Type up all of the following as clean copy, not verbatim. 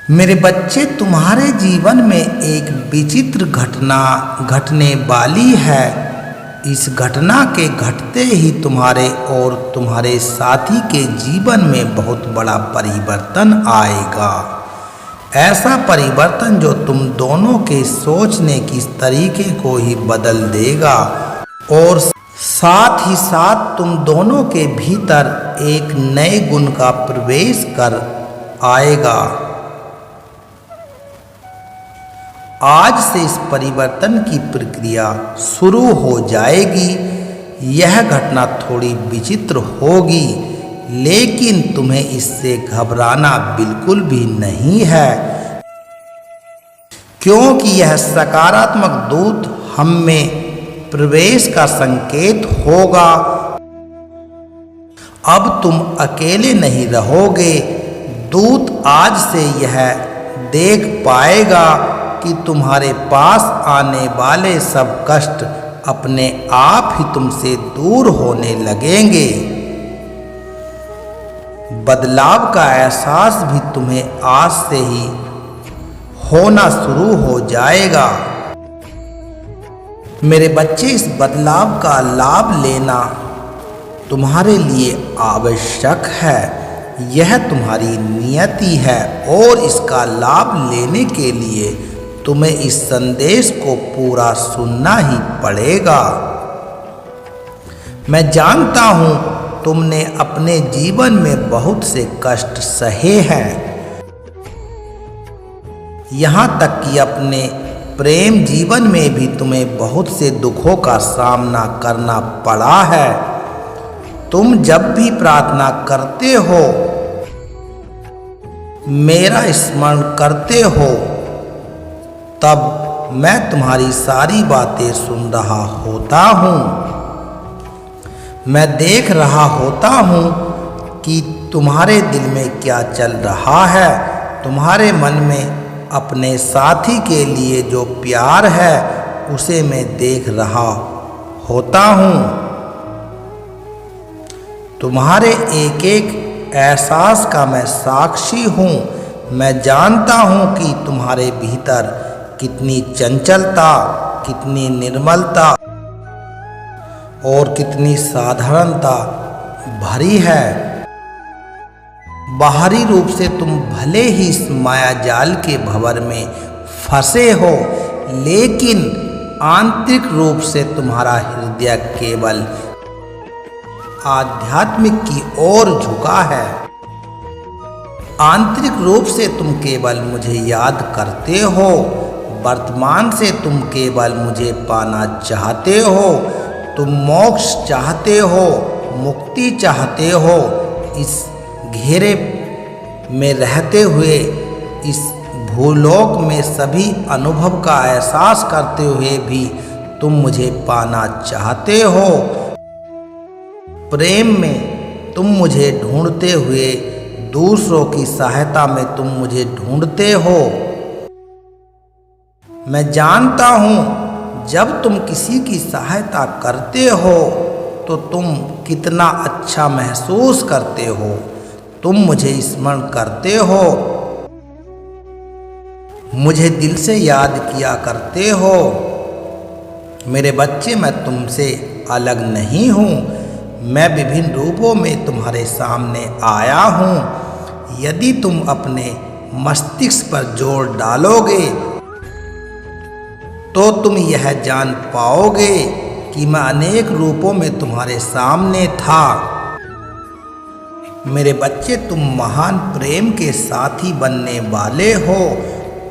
मेरे बच्चे, तुम्हारे जीवन में एक विचित्र घटना घटने वाली है। इस घटना के घटते ही तुम्हारे और तुम्हारे साथी के जीवन में बहुत बड़ा परिवर्तन आएगा। ऐसा परिवर्तन जो तुम दोनों के सोचने के तरीके को ही बदल देगा और साथ ही साथ तुम दोनों के भीतर एक नए गुण का प्रवेश कर आएगा। आज से इस परिवर्तन की प्रक्रिया शुरू हो जाएगी। यह घटना थोड़ी विचित्र होगी, लेकिन तुम्हें इससे घबराना बिल्कुल भी नहीं है, क्योंकि यह सकारात्मक दूत हम में प्रवेश का संकेत होगा। अब तुम अकेले नहीं रहोगे। दूत आज से यह देख पाएगा कि तुम्हारे पास आने वाले सब कष्ट अपने आप ही तुमसे दूर होने लगेंगे। बदलाव का एहसास भी तुम्हें आज से ही होना शुरू हो जाएगा। मेरे बच्चे, इस बदलाव का लाभ लेना तुम्हारे लिए आवश्यक है। यह तुम्हारी नियति है और इसका लाभ लेने के लिए तुम्हें इस संदेश को पूरा सुनना ही पड़ेगा। मैं जानता हूं तुमने अपने जीवन में बहुत से कष्ट सहे हैं, यहां तक कि अपने प्रेम जीवन में भी तुम्हें बहुत से दुखों का सामना करना पड़ा है। तुम जब भी प्रार्थना करते हो, मेरा स्मरण करते हो, तब मैं तुम्हारी सारी बातें सुन रहा होता हूँ। मैं देख रहा होता हूँ कि तुम्हारे दिल में क्या चल रहा है। तुम्हारे मन में अपने साथी के लिए जो प्यार है, उसे मैं देख रहा होता हूँ। तुम्हारे एक एक एहसास का मैं साक्षी हूँ। मैं जानता हूँ कि तुम्हारे भीतर कितनी चंचलता, कितनी निर्मलता और कितनी साधारणता भरी है। बाहरी रूप से तुम भले ही इस माया जाल के भंवर में फंसे हो, लेकिन आंतरिक रूप से तुम्हारा हृदय केवल आध्यात्मिक की ओर झुका है। आंतरिक रूप से तुम केवल मुझे याद करते हो। वर्तमान से तुम केवल मुझे पाना चाहते हो। तुम मोक्ष चाहते हो, मुक्ति चाहते हो। इस घेरे में रहते हुए, इस भूलोक में सभी अनुभव का एहसास करते हुए भी तुम मुझे पाना चाहते हो। प्रेम में तुम मुझे ढूंढते हुए, दूसरों की सहायता में तुम मुझे ढूंढते हो। मैं जानता हूँ जब तुम किसी की सहायता करते हो तो तुम कितना अच्छा महसूस करते हो। तुम मुझे स्मरण करते हो, मुझे दिल से याद किया करते हो। मेरे बच्चे, मैं तुमसे अलग नहीं हूँ। मैं विभिन्न रूपों में तुम्हारे सामने आया हूँ। यदि तुम अपने मस्तिष्क पर जोर डालोगे तो तुम यह जान पाओगे कि मैं अनेक रूपों में तुम्हारे सामने था। मेरे बच्चे, तुम महान प्रेम के साथी बनने वाले हो।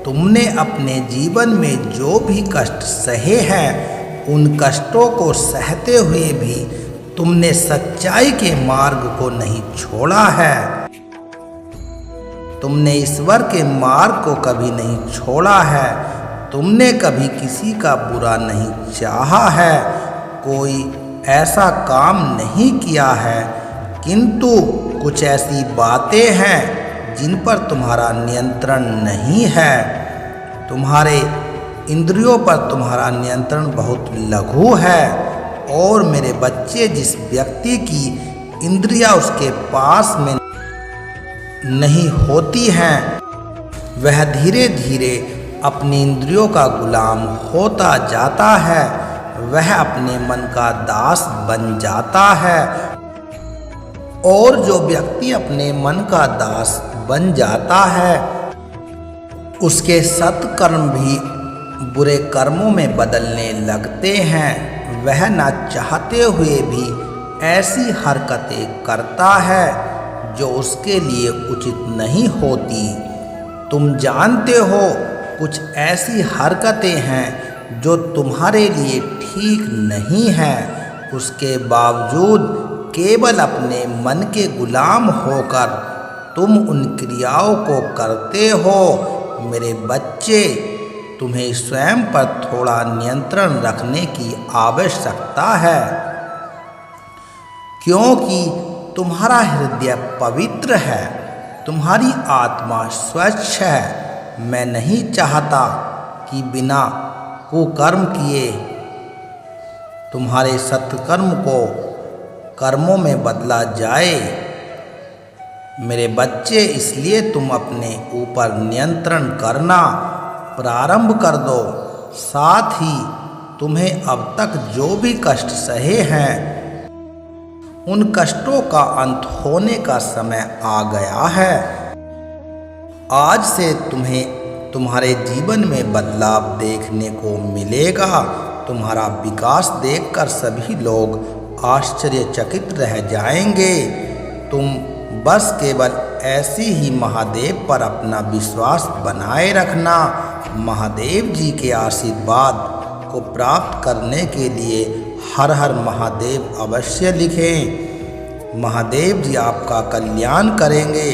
तुमने अपने जीवन में जो भी कष्ट सहे हैं, उन कष्टों को सहते हुए भी तुमने सच्चाई के मार्ग को नहीं छोड़ा है। तुमने ईश्वर के मार्ग को कभी नहीं छोड़ा है। तुमने कभी किसी का बुरा नहीं चाहा है, कोई ऐसा काम नहीं किया है, किंतु कुछ ऐसी बातें हैं जिन पर तुम्हारा नियंत्रण नहीं है। तुम्हारे इंद्रियों पर तुम्हारा नियंत्रण बहुत लघु है। और मेरे बच्चे, जिस व्यक्ति की इंद्रियां उसके पास में नहीं होती हैं, वह धीरे धीरे अपनी इंद्रियों का गुलाम होता जाता है, वह अपने मन का दास बन जाता है। और जो व्यक्ति अपने मन का दास बन जाता है उसके सत्कर्म भी बुरे कर्मों में बदलने लगते हैं। वह न चाहते हुए भी ऐसी हरकतें करता है जो उसके लिए उचित नहीं होती। तुम जानते हो कुछ ऐसी हरकतें हैं जो तुम्हारे लिए ठीक नहीं हैं, उसके बावजूद केवल अपने मन के गुलाम होकर तुम उन क्रियाओं को करते हो। मेरे बच्चे, तुम्हें स्वयं पर थोड़ा नियंत्रण रखने की आवश्यकता है, क्योंकि तुम्हारा हृदय पवित्र है, तुम्हारी आत्मा स्वच्छ है। मैं नहीं चाहता कि बिना कुकर्म किए तुम्हारे सत्कर्म को कर्मों में बदला जाए। मेरे बच्चे, इसलिए तुम अपने ऊपर नियंत्रण करना प्रारंभ कर दो। साथ ही तुम्हें अब तक जो भी कष्ट सहे हैं उन कष्टों का अंत होने का समय आ गया है। आज से तुम्हें तुम्हारे जीवन में बदलाव देखने को मिलेगा। तुम्हारा विकास देखकर सभी लोग आश्चर्यचकित रह जाएंगे। तुम बस केवल ऐसी ही महादेव पर अपना विश्वास बनाए रखना। महादेव जी के आशीर्वाद को प्राप्त करने के लिए हर हर महादेव अवश्य लिखें। महादेव जी आपका कल्याण करेंगे।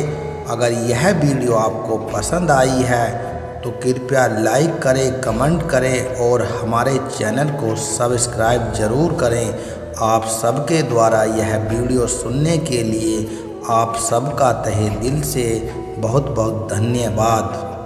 अगर यह वीडियो आपको पसंद आई है तो कृपया लाइक करें, कमेंट करें और हमारे चैनल को सब्सक्राइब जरूर करें। आप सबके द्वारा यह वीडियो सुनने के लिए आप सबका तहे दिल से बहुत बहुत धन्यवाद।